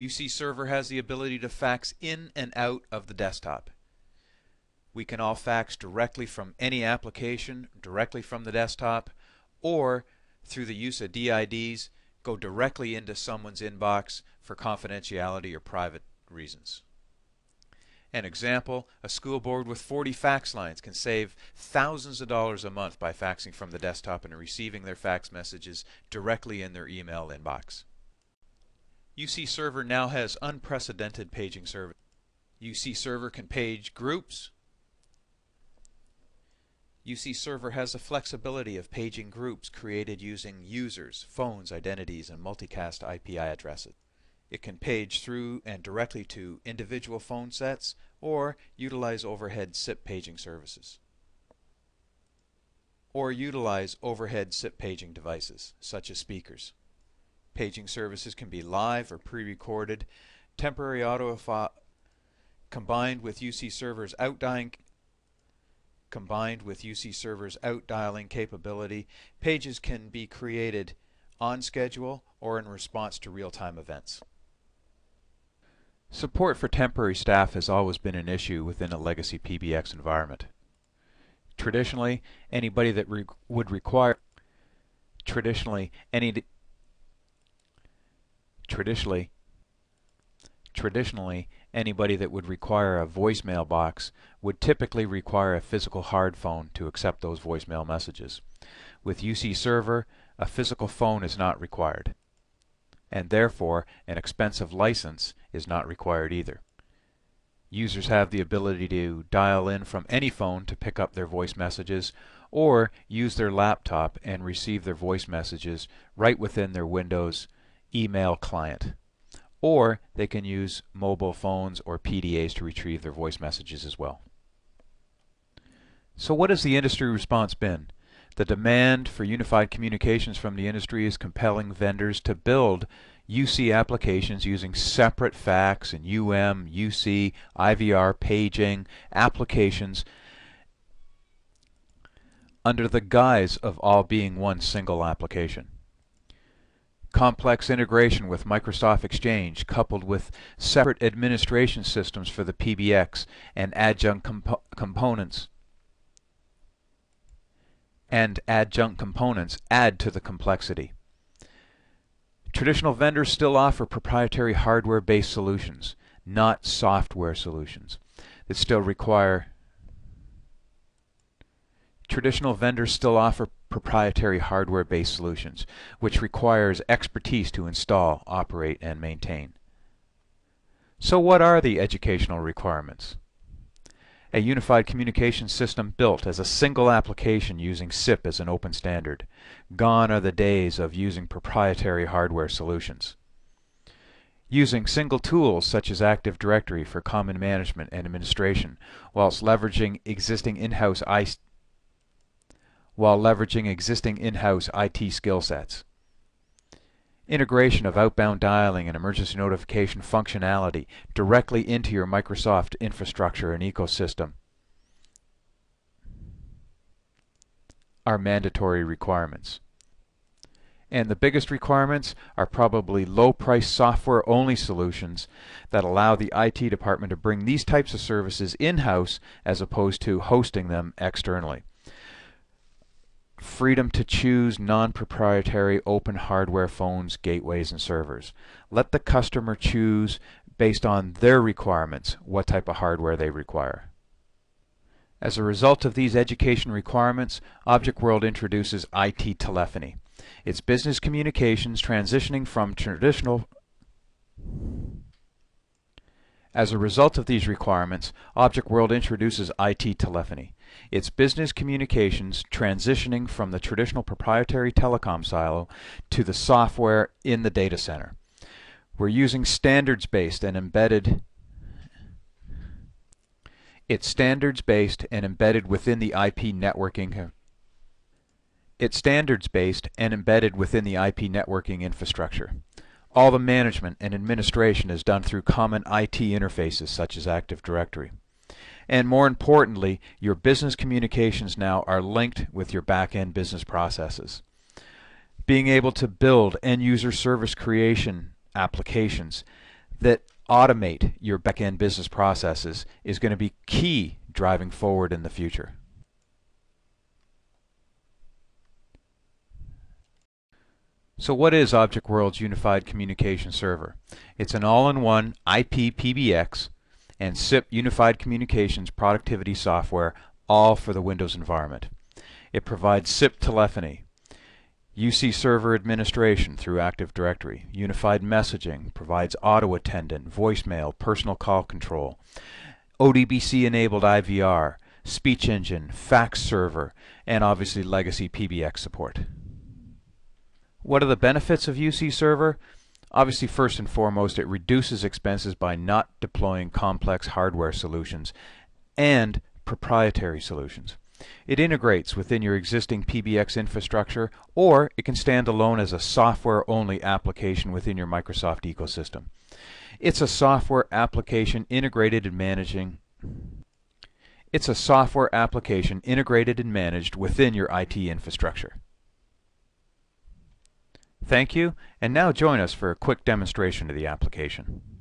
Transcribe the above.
UC Server has the ability to fax in and out of the desktop. We can all fax directly from any application, directly from the desktop, or through the use of DIDs, go directly into someone's inbox for confidentiality or private reasons. An example, a school board with 40 fax lines can save thousands of dollars a month by faxing from the desktop and receiving their fax messages directly in their email inbox. UC Server now has unprecedented paging service. UC Server can page groups. UC Server has the flexibility of paging groups created using users, phones, identities, and multicast IP addresses. It can page through and directly to individual phone sets or utilize overhead SIP paging services. Or utilize overhead SIP paging devices, such as speakers. Paging services can be live or pre-recorded. Temporary auto combined with UC Server's outdialing capability, pages can be created on schedule or in response to real-time events. Support for temporary staff has always been an issue within a legacy PBX environment. Traditionally, anybody that would require anybody that would require a voicemail box would typically require a physical hard phone to accept those voicemail messages. With UC Server, a physical phone is not required, and therefore an expensive license is not required either. Users have the ability to dial in from any phone to pick up their voice messages, or use their laptop and receive their voice messages right within their Windows email client. Or they can use mobile phones or PDAs to retrieve their voice messages as well. So what has the industry response been? The demand for unified communications from the industry is compelling vendors to build UC applications using separate fax and UC, IVR, paging applications under the guise of all being one single application. Complex integration with Microsoft Exchange coupled with separate administration systems for the PBX and adjunct components add to the complexity. Traditional vendors still offer proprietary hardware-based solutions, not software solutions, that still require Traditional vendors still offer proprietary hardware-based solutions, which requires expertise to install, operate, and maintain. So what are the educational requirements? A unified communication system built as a single application using SIP as an open standard. Gone are the days of using proprietary hardware solutions. Using single tools such as Active Directory for common management and administration, whilst leveraging existing in-house IT skill sets. Integration of outbound dialing and emergency notification functionality directly into your Microsoft infrastructure and ecosystem are mandatory requirements. And the biggest requirements are probably low-price software-only solutions that allow the IT department to bring these types of services in-house as opposed to hosting them externally. Freedom to choose non-proprietary open hardware phones, gateways, and servers. Let the customer choose based on their requirements what type of hardware they require. As a result of these education requirements, Objectworld introduces IT telephony. It's business communications transitioning from traditional As a result of these requirements, Objectworld introduces IT telephony. It's business communications transitioning from the traditional proprietary telecom silo to the software in the data center. We're using standards-based and embedded It's standards-based and embedded within the IP networking infrastructure. All the management and administration is done through common IT interfaces such as Active Directory. And more importantly, your business communications now are linked with your back-end business processes. Being able to build end-user service creation applications that automate your back-end business processes is going to be key driving forward in the future. So what is Objectworld's Unified Communication Server? It's an all-in-one IP PBX and SIP Unified Communications productivity software, all for the Windows environment. It provides SIP telephony, UC Server administration through Active Directory, unified messaging, provides auto attendant, voicemail, personal call control, ODBC-enabled IVR, speech engine, fax server, and obviously legacy PBX support. What are the benefits of UC Server? Obviously, first and foremost, it reduces expenses by not deploying complex hardware solutions and proprietary solutions. It integrates within your existing PBX infrastructure, or it can stand alone as a software-only application within your Microsoft ecosystem. It's a software application integrated and managing. It's a software application integrated and managed within your IT infrastructure. Thank you, and now join us for a quick demonstration of the application.